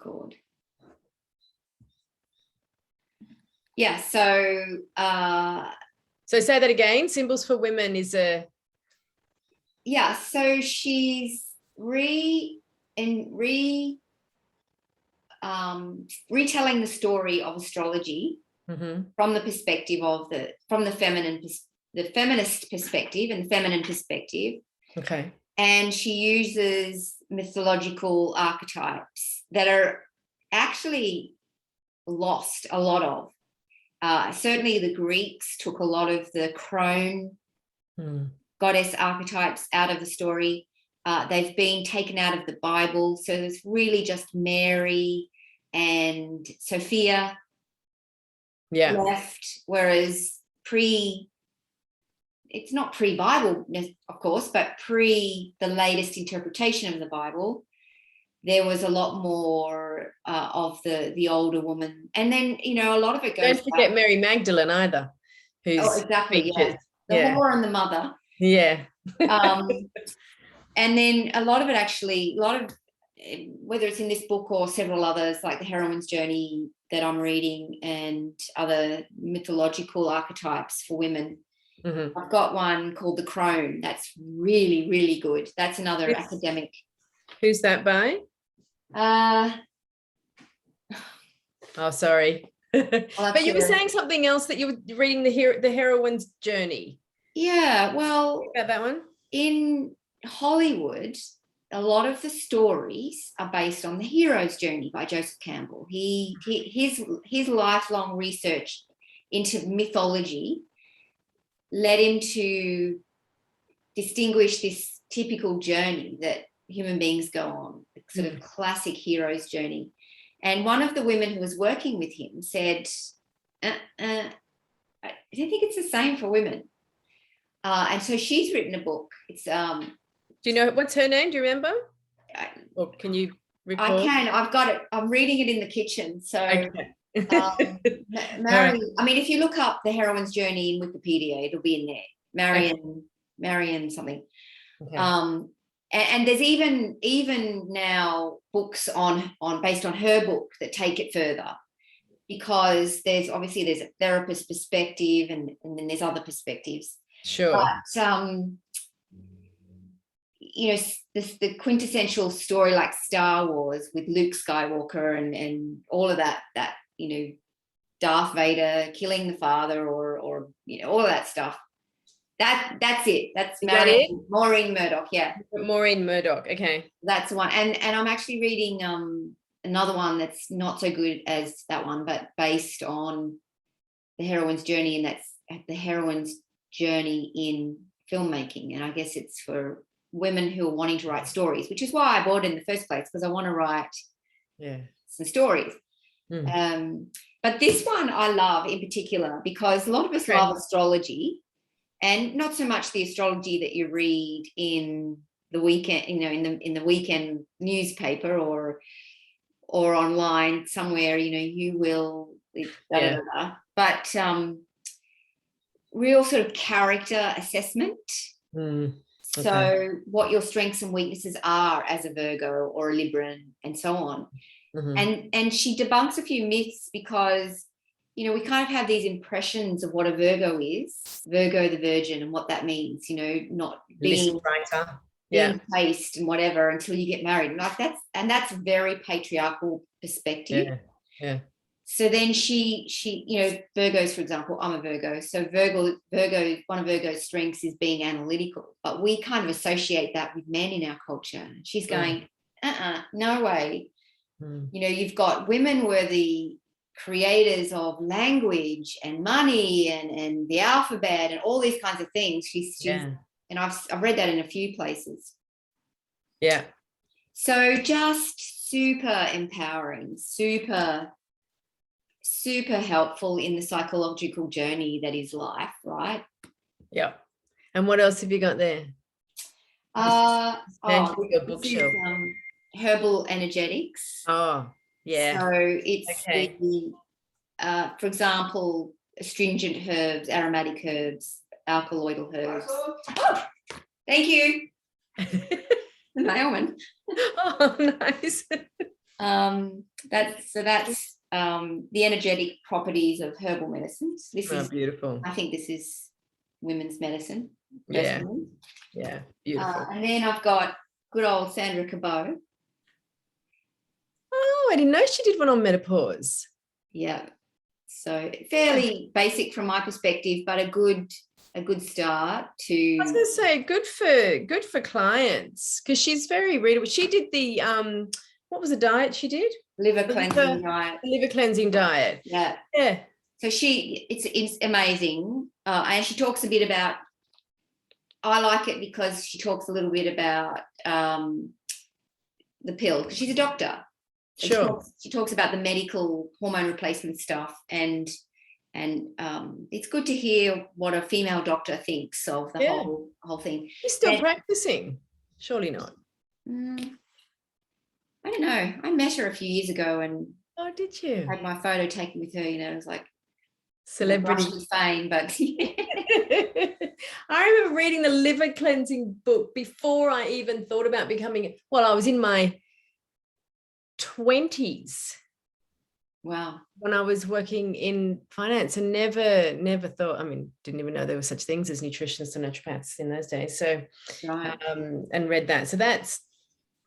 called? Yeah, so say that again. Symbols for Women is a... Yeah, so she's retelling the story of astrology from the perspective of the feminist perspective and the feminine perspective. Okay. And she uses mythological archetypes that are actually lost a lot of. Certainly the Greeks took a lot of the crone goddess archetypes out of the story. They've been taken out of the Bible. So it's really just Mary and Sophia left, whereas it's not pre-Bible, of course, but pre the latest interpretation of the Bible, there was a lot more of the older woman. And then, a lot of it goes... Don't forget Mary Magdalene either. Exactly, yeah. The whore and the mother. Yeah. And then a lot of whether it's in this book or several others, like The Heroine's Journey that I'm reading and other mythological archetypes for women. I've got one called The Crone. That's really, really good. That's another academic. Who's that by? Oh, sorry. But you were saying something else, that you were reading the Heroine's Journey. Yeah, well, about that one. In Hollywood, a lot of the stories are based on The Hero's Journey by Joseph Campbell. His lifelong research into mythology led him to distinguish this typical journey that human beings go on, sort of classic hero's journey. And one of the women who was working with him said, I don't think it's the same for women. And so she's written a book. It's do you know what's her name? Do you remember? Or can you recall? I can. I've got it. I'm reading it in the kitchen. So okay. Mary, I mean, if you look up The Heroine's Journey in Wikipedia, it'll be in there. Marion something. Okay. And there's even now books based on her book that take it further, because there's a therapist perspective and then there's other perspectives. Sure. But the quintessential story like Star Wars with Luke Skywalker and all of that Darth Vader killing the father or all of that stuff. That's it. That's Maureen Murdoch. Yeah. Maureen Murdoch. Okay. That's the one. And I'm actually reading another one that's not so good as that one, but based on The Heroine's Journey, and that's The Heroine's Journey in Filmmaking. And I guess it's for women who are wanting to write stories, which is why I bought it in the first place, because I want to write some stories. But this one I love in particular because a lot of us love astrology, and not so much the astrology that you read in the weekend, in the weekend newspaper or online somewhere, you will, but real sort of character assessment. Okay. So what your strengths and weaknesses are as a Virgo or a Libran and so on. And she debunks a few myths because, we kind of have these impressions of what a Virgo is, Virgo the Virgin, and what that means, not being chaste and whatever until you get married. That's very patriarchal perspective. Yeah. So then she Virgos, for example, I'm a Virgo. So Virgo, one of Virgo's strengths is being analytical, but we kind of associate that with men in our culture. She's going, no way. You've got women were the creators of language and money and the alphabet and all these kinds of things. And I've read that in a few places. Yeah. So just super empowering, super helpful in the psychological journey that is life, right? Yeah. And what else have you got there? Your bookshelf. Herbal energetics. Oh, yeah. So it's for example, astringent herbs, aromatic herbs, alkaloidal herbs. Oh, thank you. The mailman. Oh, nice. That's the energetic properties of herbal medicines. This is beautiful. I think this is women's medicine. Yeah. Personally. Yeah, beautiful. And then I've got good old Sandra Cabot. Oh, I didn't know she did one on menopause. Yeah. So fairly basic from my perspective, but a good start to. I was going to say good for clients, because she's very readable. She did the what was the diet she did? Liver cleansing diet. Liver cleansing diet. Yeah. Yeah. So it's amazing, and she talks a bit about. I like it because she talks a little bit about the pill, because she's a doctor. Sure. She talks about the medical hormone replacement stuff, and it's good to hear what a female doctor thinks of the whole thing. She's still practicing? Surely not. I don't know. I met her a few years ago, and did you? had my photo taken with her. It was like celebrity fame, but I remember reading the liver cleansing book before I even thought about becoming. Well, I was in my 20s. Wow. When I was working in finance, and never thought, didn't even know there were such things as nutritionists and naturopaths in those days. So, right. And read that. So that's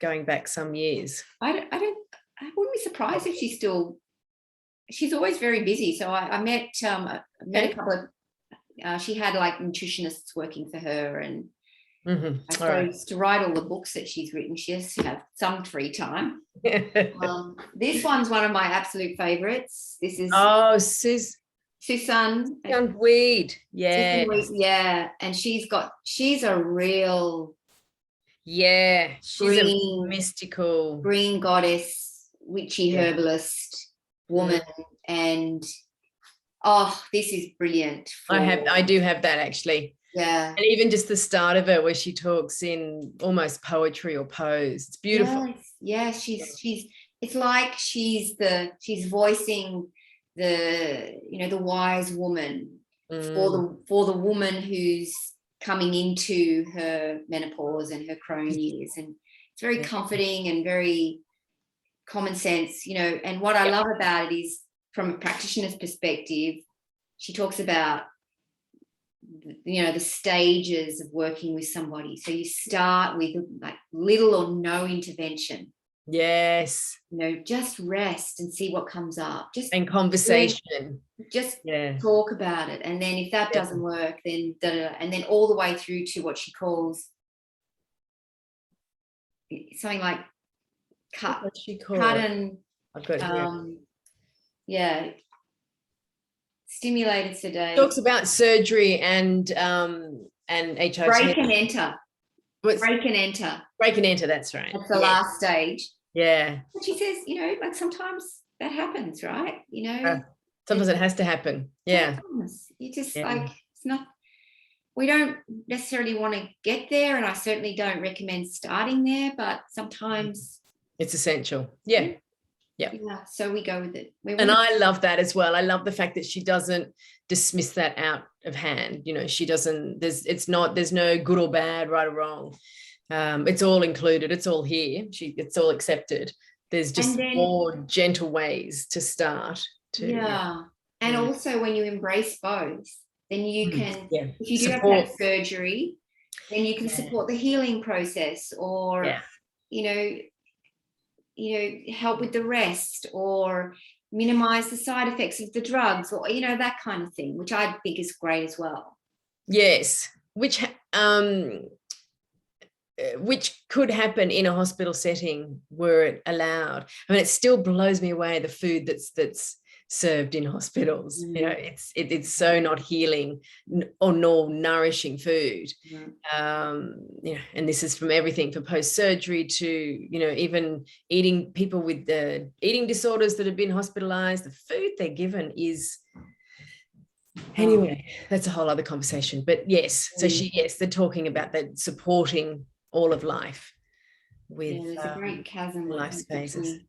going back some years. I wouldn't be surprised if she's always very busy. So I met a couple of, she had like nutritionists working for her, and I suppose to write all the books that she's written, she has to have some free time. This one's one of my absolute favorites. This is Susan Weed. Yeah. Susan Weed, yeah. And she's a real she's a mystical green goddess, witchy herbalist woman, and this is brilliant. I do have that actually. Yeah. And even just the start of it, where she talks in almost poetry or prose. It's beautiful. Yes. She's it's like she's voicing the wise woman for the woman who's coming into her menopause and her crone years. And it's very comforting and very common sense, and what I love about it is, from a practitioner's perspective, she talks about the stages of working with somebody. So you start with like little or no intervention. Yes. Just rest and see what comes up. And conversation. Just talk about it. And then if that doesn't work, then and then all the way through to what she calls something like cut and I've got stimulated sedate. Talks about surgery and HRT. Break and enter. Break and enter. That's right. That's the last stage. Yeah. But she says, like sometimes that happens, right? Sometimes it has to happen. Yeah. You just like, it's not. We don't necessarily want to get there, and I certainly don't recommend starting there, but sometimes it's essential. Yeah. So we go with it. And I love that as well. I love the fact that she doesn't dismiss that out of hand. She doesn't, there's no good or bad, right or wrong. It's all included. It's all here. It's all accepted. There's just more gentle ways to start. And also when you embrace both, then you can, if you do have that surgery, then you can support the healing process, or, help with the rest, or minimize the side effects of the drugs, or, that kind of thing, which I think is great as well. Yes. Which could happen in a hospital setting were it allowed. It still blows me away, the food that's served in hospitals. It's so not healing or nor nourishing food. And this is from everything from post-surgery to even eating, people with the eating disorders that have been hospitalized. The food they're given is, anyway, that's a whole other conversation. But they're talking about that, supporting all of life with there's a great chasm life phases.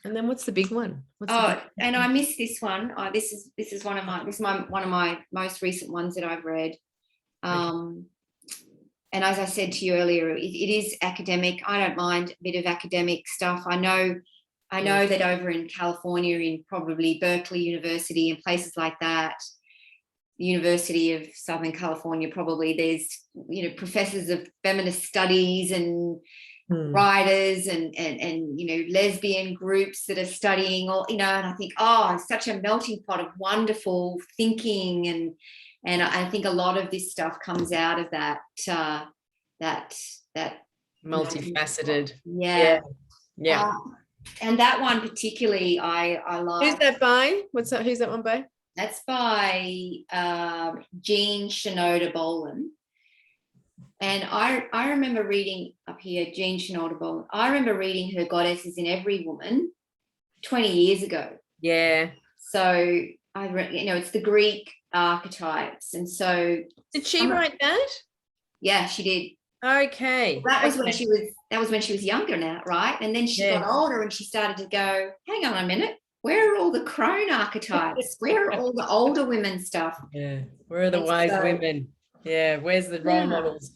And then what's the big one? And I missed this one. This is one of my most recent ones that I've read. and as I said to you earlier, it is academic. I don't mind a bit of academic stuff. I know that over in California, in probably Berkeley University and places like that, the University of Southern California, probably there's, you know, professors of feminist studies and writers and you know, lesbian groups that are studying all, you know, and I think, oh, it's such a melting pot of wonderful thinking, and I think a lot of this stuff comes out of that multifaceted. Yeah. And that one particularly I like. Who's that by? Who's that one by? That's by Jean Shinoda Bolen. And I remember reading up here, Jean Shinoda Bolen. I remember reading her Goddesses in Every Woman 20 years ago. Yeah. So you know, it's the Greek archetypes. And so did she write that? Yeah, she did. Okay. That was when she was younger now, right? And then she got older and she started to go, hang on a minute, where are all the crone archetypes? Where are all the older women stuff? Yeah. Where are the wise women? Yeah, where's the role models?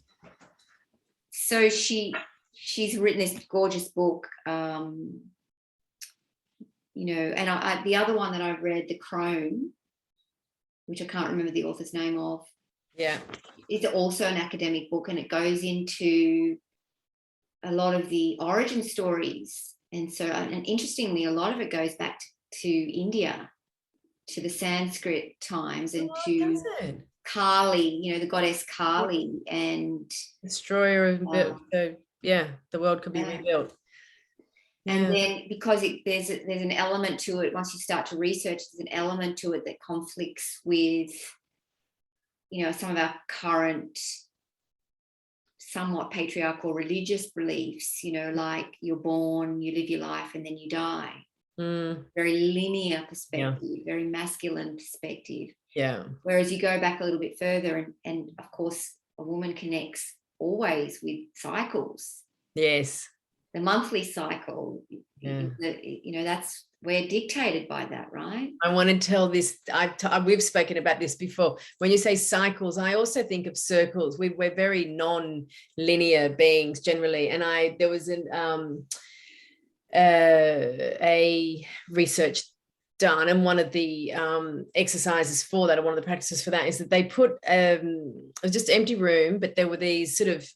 So she's written this gorgeous book, you know, and the other one that I've read, The Crone, which I can't remember the author's name of. Yeah. It's also an academic book, and it goes into a lot of the origin stories. And so, and interestingly, a lot of it goes back to India, to the Sanskrit times, and to Kali, you know, the goddess Kali, and destroyer of the world could be rebuilt. And then because there's an element to it, once you start to research, there's an element to it that conflicts with, you know, some of our current somewhat patriarchal religious beliefs, you know, like you're born, you live your life, and then you die. Very linear perspective, very masculine perspective. Yeah. Whereas you go back a little bit further, and of course, a woman connects always with cycles. Yes. The monthly cycle, you know, we're dictated by that, right? I want to tell this. We've spoken about this before. When you say cycles, I also think of circles. We're very non-linear beings generally. And there was a research done, and one of the exercises for that, or one of the practices for that, is that they put it was just an empty room, but there were these sort of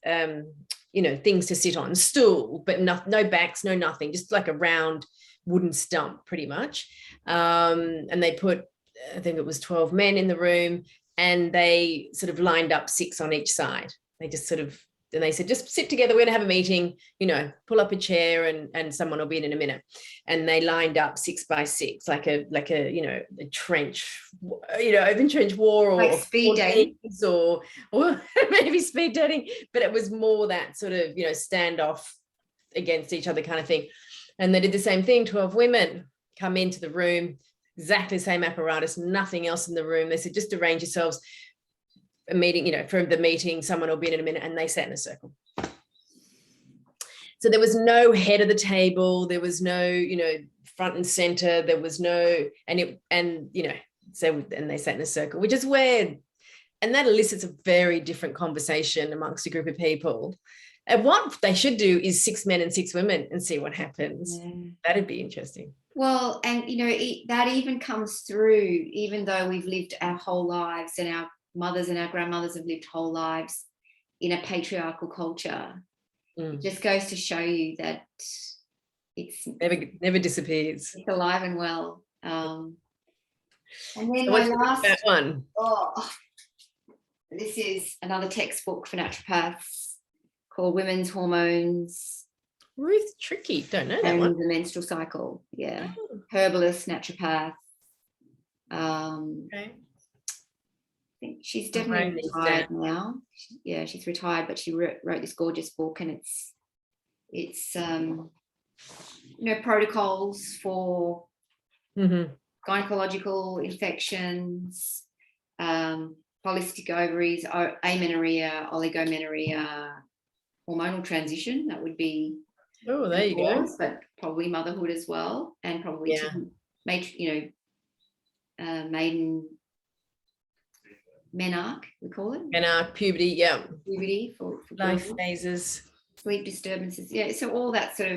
you know, things to sit on, stool, but no backs, no nothing, just like a round wooden stump pretty much. And they put, I think it was 12 men in the room, and they sort of lined up 6 on each side. They just sort of, and they said, just sit together, we're gonna have a meeting, you know, pull up a chair and someone will be in a minute. And they lined up 6 by 6, like a you know, a trench, you know, open trench war, or like speed dating, or maybe speed dating, but it was more that sort of, you know, standoff against each other kind of thing. And they did the same thing. 12 women come into the room, exactly the same apparatus, nothing else in the room. They said, just arrange yourselves. A meeting, you know, for the meeting, someone will be in a minute, and they sat in a circle. So there was no head of the table, there was no, you know, front and center, there was no, and you know, so, and they sat in a circle, which is where, and that elicits a very different conversation amongst a group of people. And what they should do is 6 men and 6 women and see what happens. That'd be interesting. Well, and you know, that even comes through, even though we've lived our whole lives, and our mothers and our grandmothers have lived whole lives in a patriarchal culture. It just goes to show you that it's never disappears. It's alive and well. And then so my last that one. This is another textbook for naturopaths called Women's Hormones. Ruth Tricky, don't know that and one. The Menstrual Cycle. Yeah. Herbalist, naturopath. Okay. I think she's definitely retired now. She's retired, but she wrote this gorgeous book, and it's you know, protocols for gynecological infections, polycystic ovaries, amenorrhea, oligomenorrhea, hormonal transition. That would be there you go. But probably motherhood as well, and probably maiden menarche, we call it. Menarche, puberty, yeah. Puberty for Life girls. phases. Sleep disturbances. Yeah, so all that sort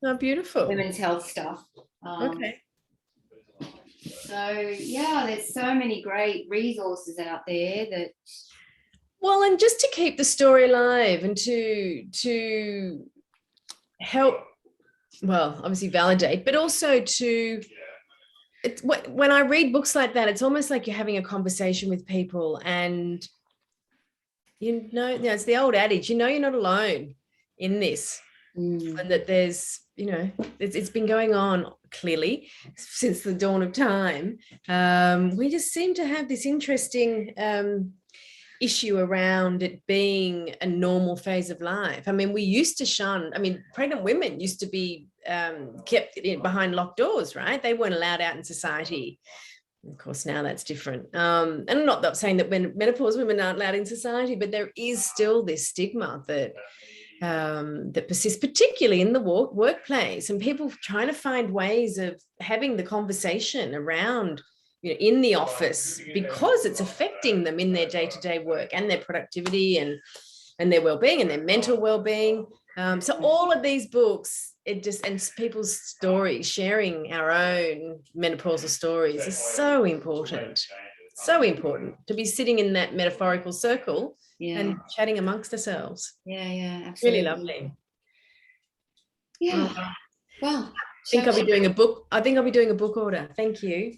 of beautiful. Women's health stuff. Okay. So yeah, there's so many great resources out there that. Well, and just to keep the story alive and to help, well, obviously validate, but also to, when I read books like that, it's almost like you're having a conversation with people, and it's the old adage, you're not alone in this, and that there's, it's been going on clearly since the dawn of time. We just seem to have this interesting issue around it being a normal phase of life. I mean, we used to shun, pregnant women used to be kept behind locked doors, right? They weren't allowed out in society. Of course, now that's different. And I'm not saying that when menopause women aren't allowed in society, but there is still this stigma that persists, particularly in the workplace, and people trying to find ways of having the conversation around, in the office, because it's affecting them in their day-to-day work and their productivity and their well-being and their mental well-being. So all of these books, and people's stories, sharing our own menopausal stories, is so important. So important to be sitting in that metaphorical circle and chatting amongst ourselves. Yeah, absolutely. Really lovely. Yeah. Well, I think I'll be doing a book order. Thank you.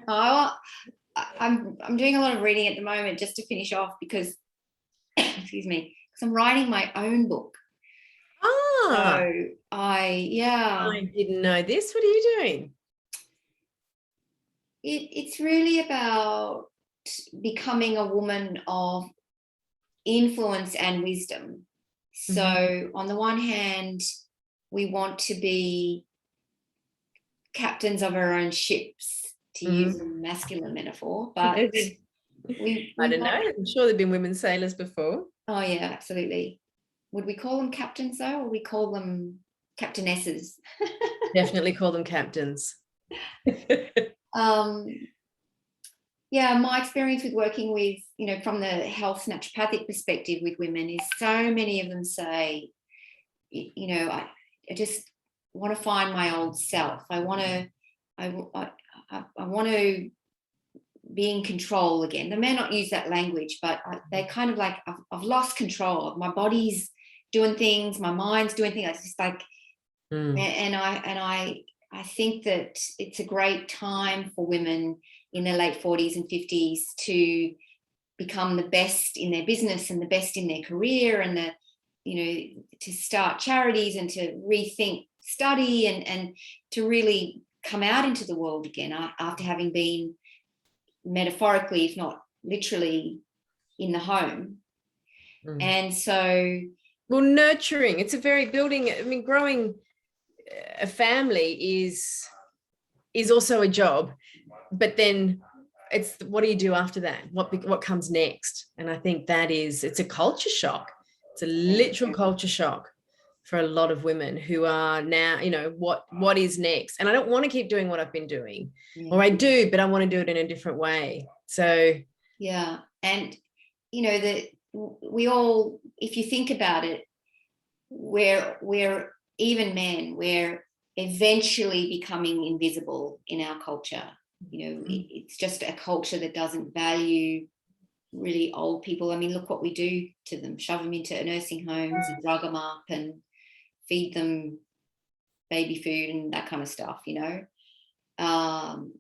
I'm doing a lot of reading at the moment just to finish off because, excuse me, because I'm writing my own book. So I didn't know this. What are you doing? It's really about becoming a woman of influence and wisdom. So on the one hand, we want to be captains of our own ships, to use a masculine metaphor, but I don't know. I'm sure there've been women sailors before. Oh yeah, absolutely. Would we call them captains though, or we call them captainesses? Definitely call them captains. Yeah, my experience with working with, from the health naturopathic perspective with women is so many of them say, I just want to find my old self. I want to be in control again. They may not use that language, but they kind of like, I've lost control. My body's doing things, my mind's doing things. It's just like, and I think that it's a great time for women in their late 40s and 50s to become the best in their business and the best in their career, and to start charities and to rethink study and to really come out into the world again after having been metaphorically, if not literally, in the home. And so, well, nurturing, it's a very growing a family is also a job, but then it's what do you do after that? What comes next? And I think it's a culture shock. It's a literal culture shock for a lot of women who are now, what is next? And I don't want to keep doing what I've been doing, or I do, but I want to do it in a different way. So yeah, and that we all, if you think about it, we're even men, we're eventually becoming invisible in our culture. It's just a culture that doesn't value really old people. I mean, look what we do to them: shove them into nursing homes and drug them up and feed them baby food and that kind of stuff,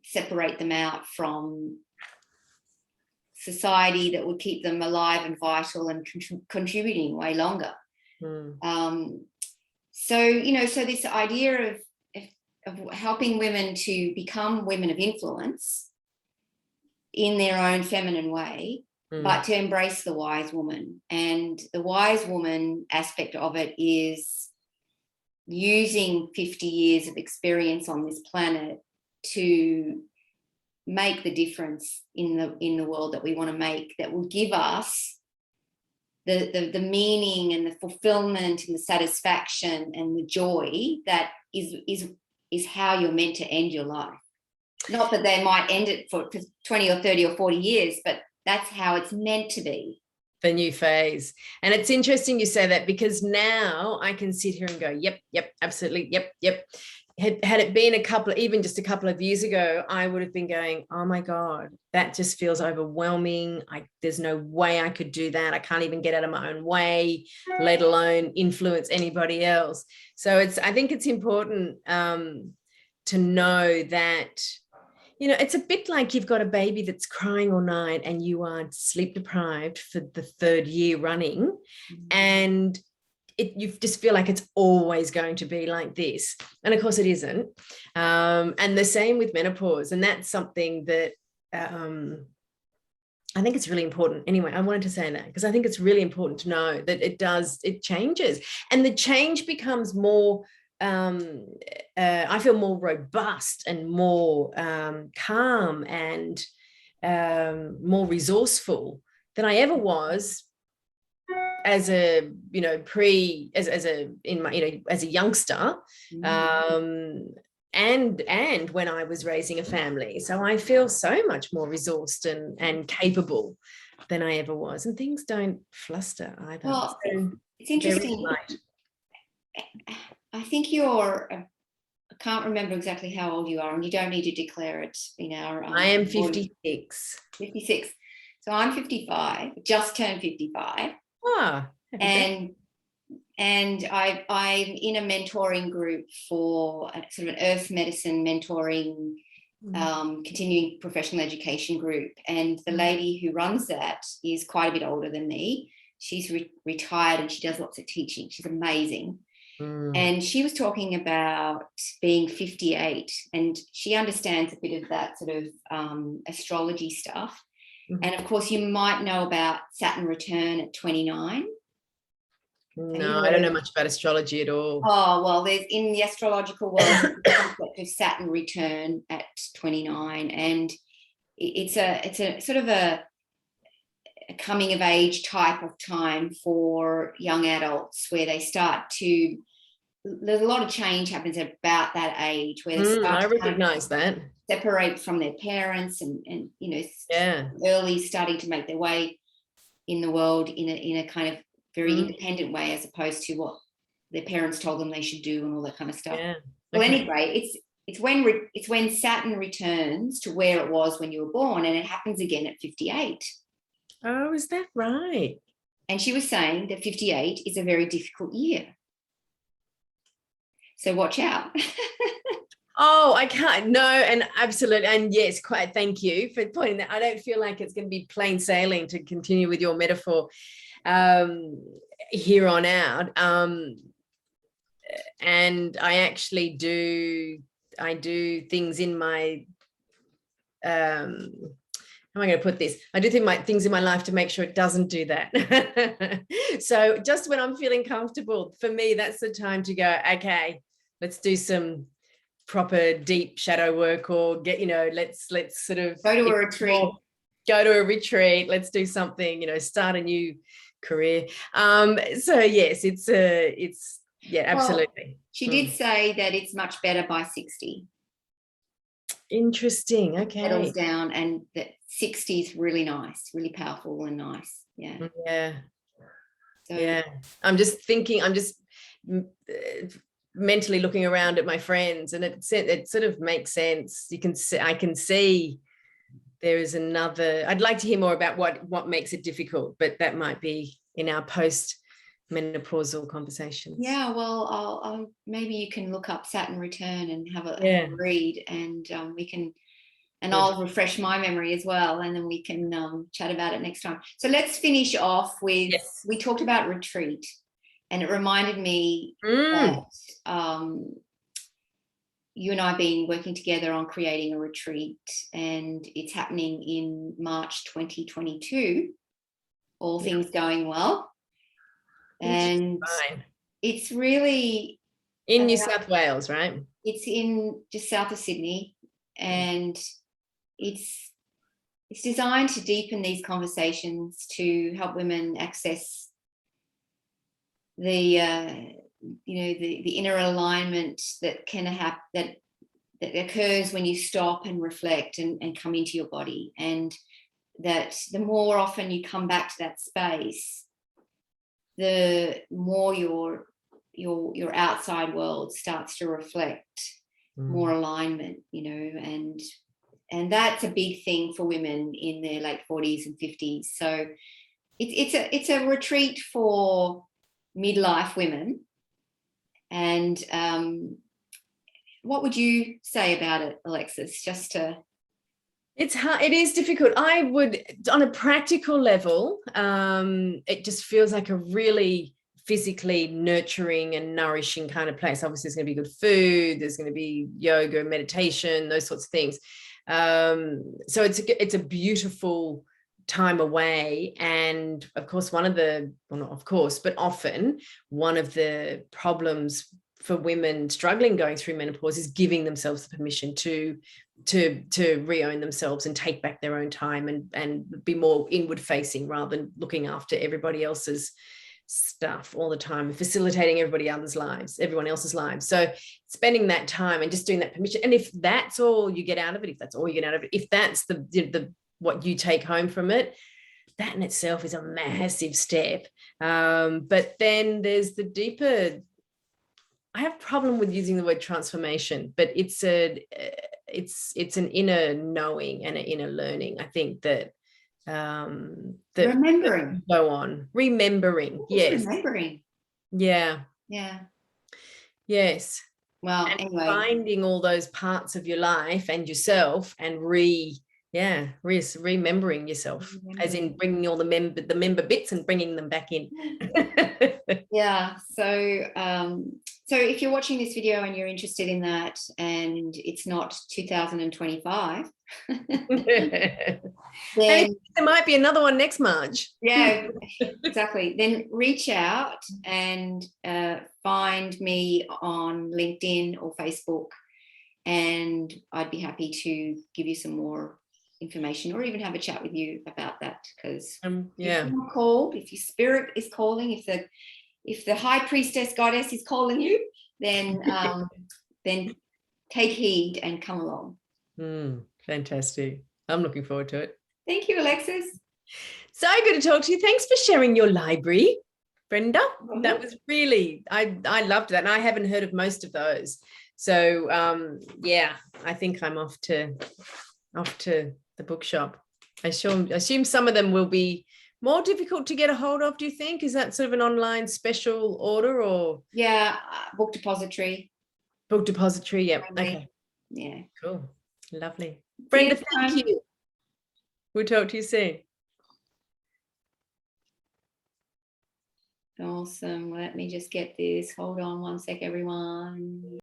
separate them out from society that would keep them alive and vital and contributing way longer. So this idea of helping women to become women of influence in their own feminine way, but to embrace the wise woman. And the wise woman aspect of it is using 50 years of experience on this planet to make the difference in the world that we want to make, that will give us the meaning and the fulfillment and the satisfaction and the joy that is how you're meant to end your life. Not that they might end it for 20 or 30 or 40 years, but that's how it's meant to be. The new phase. And it's interesting you say that, because now I can sit here and go, yep, absolutely, yep. Had it been even just a couple of years ago, I would have been going, oh my God, that just feels overwhelming. There's no way I could do that. I can't even get out of my own way, let alone influence anybody else. So I think it's important to know that, you know, it's a bit like you've got a baby that's crying all night and you are sleep deprived for the 3rd year running, and you just feel like it's always going to be like this. And of course it isn't. And the same with menopause. And that's something that I think it's really important. Anyway, I wanted to say that because I think it's really important to know that it changes. And the change becomes more, I feel more robust and more calm and more resourceful than I ever was as a, you know, as a youngster, and when I was raising a family. So I feel so much more resourced and capable than I ever was, and things don't fluster either. Well, so it's interesting. I think I can't remember exactly how old you are, and you don't need to declare it in our. I am 56. 56. So I'm 55. Just turned 55. And I'm in a mentoring group for sort of an earth medicine mentoring, continuing professional education group. And the lady who runs that is quite a bit older than me. She's retired and she does lots of teaching. She's amazing. And she was talking about being 58, and she understands a bit of that sort of astrology stuff. And of course, you might know about Saturn return at 29. No, I don't know much about astrology at all. Oh, well, there's in the astrological world the concept of Saturn return at 29, and it's a sort of a coming of age type of time for young adults where they start to. There's a lot of change happens about that age where they start I recognize that. Separate from their parents and you know, early starting to make their way in the world in a kind of very independent way, as opposed to what their parents told them they should do and all that kind of stuff. Well, anyway, it's when Saturn returns to where it was when you were born, and it happens again at 58. Oh, is that right? And she was saying that 58 is a very difficult year. So watch out. Oh, I can't. No, and absolutely. And yes, quite. Thank you for pointing that. I don't feel like it's going to be plain sailing, to continue with your metaphor, here on out. And I actually do things in my, how am I going to put this? I do things in my life to make sure it doesn't do that. So just when I'm feeling comfortable, for me, that's the time to go, okay, let's do some proper deep shadow work, or get, you know, let's sort of go to a retreat. Let's do something, you know, start a new career. So yes, it's absolutely. Well, she did say that it's much better by 60. Interesting. Okay. Settles down, and that 60 is really nice, really powerful and nice. Yeah. So, I'm just thinking, mentally looking around at my friends, and it sort of makes sense. I can see there is another. I'd like to hear more about what makes it difficult, but that might be in our post-menopausal conversations. Yeah, well, I'll maybe you can look up Saturn return and have a read, and we can, and I'll refresh my memory as well, and then we can chat about it next time. So let's finish off with, we talked about retreat, and it reminded me that you and I have been working together on creating a retreat, and it's happening in March 2022, all things going well. And it's really in New South Wales, right? It's in just south of Sydney, and it's designed to deepen these conversations, to help women access the the inner alignment that can happen, that occurs when you stop and reflect and come into your body. And that the more often you come back to that space, the more your outside world starts to reflect more alignment, you know, and that's a big thing for women in their late 40s and 50s. So it's a retreat for midlife women. And what would you say about it, Alexis? Just to... It's hard. It is difficult. I would, on a practical level, it just feels like a really physically nurturing and nourishing kind of place. Obviously, there's going to be good food. There's going to be yoga, meditation, those sorts of things. So it's a beautiful time away. And of course, often one of the problems for women struggling going through menopause is giving themselves the permission to re-own themselves and take back their own time and be more inward facing rather than looking after everybody else's stuff all the time, facilitating everyone else's lives. So spending that time and just doing that permission. And if that's all you get out of it, if that's the what you take home from it, that in itself is a massive step. But then there's the deeper, I have a problem with using the word transformation, but it's an inner knowing and an inner learning. I think that remembering. Go on. Remembering. Yes. Remembering. Yeah. Yeah. Yes. Well, and anyway, finding all those parts of your life and yourself and remembering yourself, as in bringing all the member bits and bringing them back in. Yeah. So if you're watching this video and you're interested in that, and it's not 2025, then there might be another one next March. Yeah, exactly. Then reach out and find me on LinkedIn or Facebook, and I'd be happy to give you some more information or even have a chat with you about that. Because if you're called, if your spirit is calling, if the high priestess goddess is calling you, then take heed and come along. Fantastic. I'm looking forward to it. Thank you, Alexis. So good to talk to you. Thanks for sharing your library, Brenda. That was really, I loved that. And I haven't heard of most of those. So I think I'm off to the bookshop. I assume some of them will be more difficult to get a hold of, do you think? Is that sort of an online special order or? Yeah, book depository. Book depository, yep. Okay. Yeah. Cool. Lovely. Brenda, thank you. We'll talk to you soon. Awesome. Let me just get this. Hold on one sec, everyone.